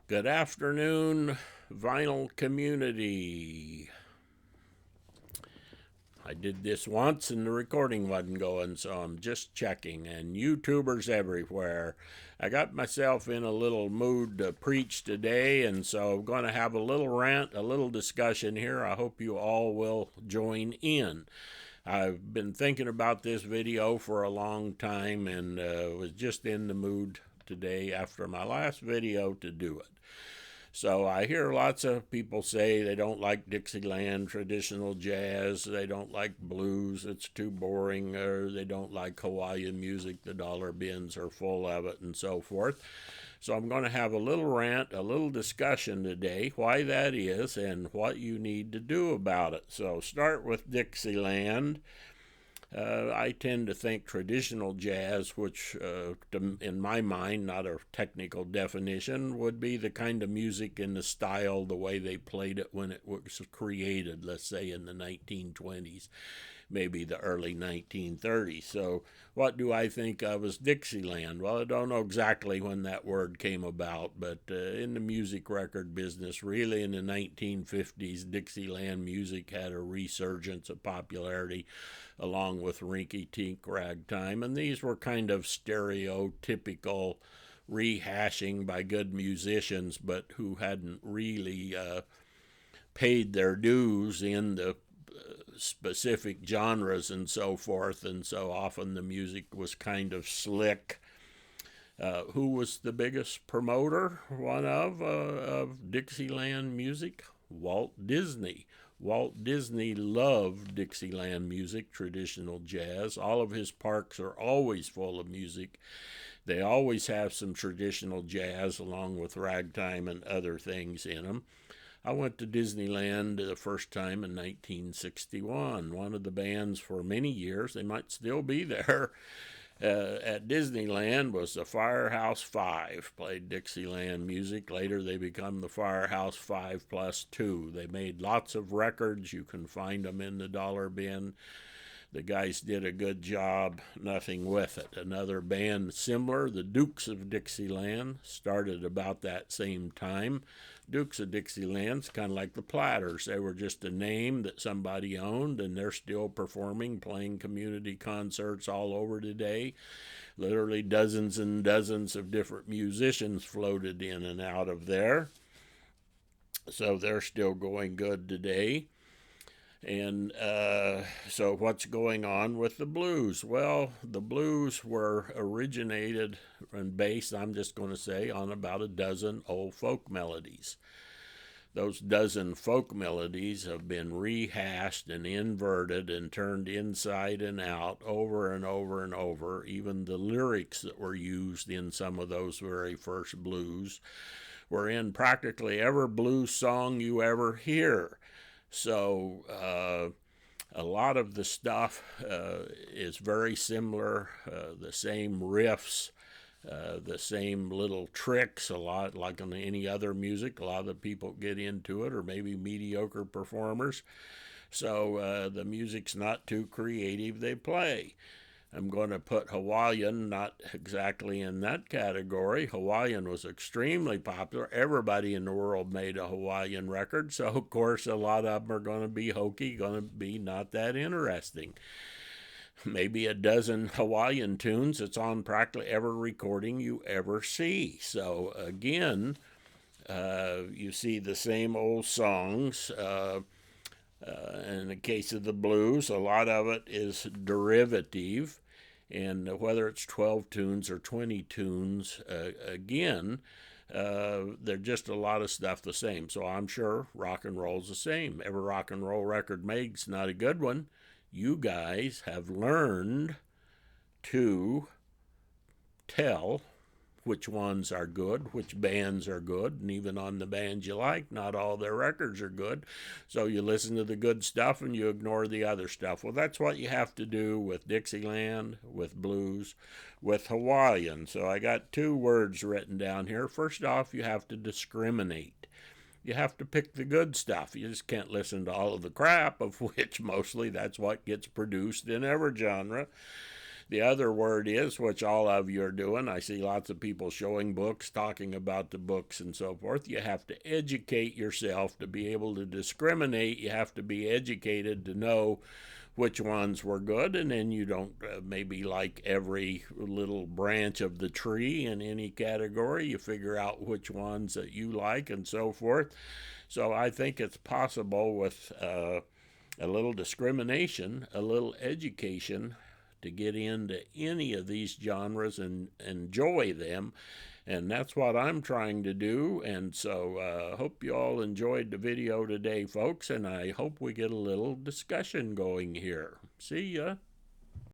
Good afternoon, vinyl community. I did this once and the recording wasn't going, so I'm just checking. And YouTubers everywhere. I got myself in a little mood to preach today, and so I'm going to have a little rant, a little discussion here. I hope you all will join in. I've been thinking about this video for a long time and was just in the mood today after my last video to do it. So I hear lots of people say they don't like Dixieland traditional jazz, they don't like blues, it's too boring, or they don't like Hawaiian music, the dollar bins are full of it, and so forth. So I'm going to have a little rant, a little discussion today, why that is and what you need to do about it. So start with Dixieland. I tend to think traditional jazz, which in my mind, not a technical definition, would be the kind of music and the style, the way they played it when it was created, let's say in the 1920s, maybe the early 1930s. So what do I think of as Dixieland? Well, I don't know exactly when that word came about, but in the music record business, really in the 1950s, Dixieland music had a resurgence of popularity along with rinky-tink ragtime, and these were kind of stereotypical rehashing by good musicians, but who hadn't really paid their dues in the specific genres and so forth, and so often the music was kind of slick. Who was the biggest promoter, of Dixieland music? Walt Disney. Walt Disney loved Dixieland music, traditional jazz. All of his parks are always full of music. They always have some traditional jazz along with ragtime and other things in them. I went to Disneyland the first time in 1961. One of the bands for many years, they might still be there, at Disneyland was the Firehouse Five, played Dixieland music. Later they become the Firehouse Five plus two. They made lots of records. You can find them in the dollar bin. The guys did a good job, nothing with it. Another band similar, the Dukes of Dixieland, started about that same time. Dukes of Dixieland's kind of like the Platters. They were just a name that somebody owned, and they're still performing, playing community concerts all over today. Literally dozens and dozens of different musicians floated in and out of there. So they're still going good today. And so what's going on with the blues? Well, the blues were originated and based, I'm just going to say, on about a dozen old folk melodies. Those dozen folk melodies have been rehashed and inverted and turned inside and out over and over and over. Even the lyrics that were used in some of those very first blues were in practically every blues song you ever hear. So a lot of the stuff is very similar, the same riffs, the same little tricks, a lot like on any other music. A lot of the people get into it, or maybe mediocre performers. So the music's not too creative, they play. I'm going to put Hawaiian not exactly in that category. Hawaiian was extremely popular. Everybody in the world made a Hawaiian record, so of course a lot of them are going to be hokey, going to be not that interesting. Maybe a dozen Hawaiian tunes that's on practically every recording you ever see. So again, you see the same old songs. In the case of the blues, a lot of it is derivative, and whether it's 12 tunes or 20 tunes, again, they're just a lot of stuff the same. So I'm sure rock and roll's the same. Every rock and roll record made's not a good one. You guys have learned to tell which ones are good, which bands are good, and even on the bands you like, not all their records are good. So you listen to the good stuff and you ignore the other stuff. Well, that's what you have to do with Dixieland, with blues, with Hawaiian. So I got two words written down here. First off, you have to discriminate. You have to pick the good stuff. You just can't listen to all of the crap, of which mostly that's what gets produced in every genre. The other word is, which all of you are doing, I see lots of people showing books, talking about the books and so forth. You have to educate yourself to be able to discriminate. You have to be educated to know which ones were good, and then you don't maybe like every little branch of the tree in any category. You figure out which ones that you like and so forth. So I think it's possible with a little discrimination, a little education, to get into any of these genres and enjoy them. And that's what I'm trying to do. And so hope you all enjoyed the video today, folks, and I hope we get a little discussion going here. See ya.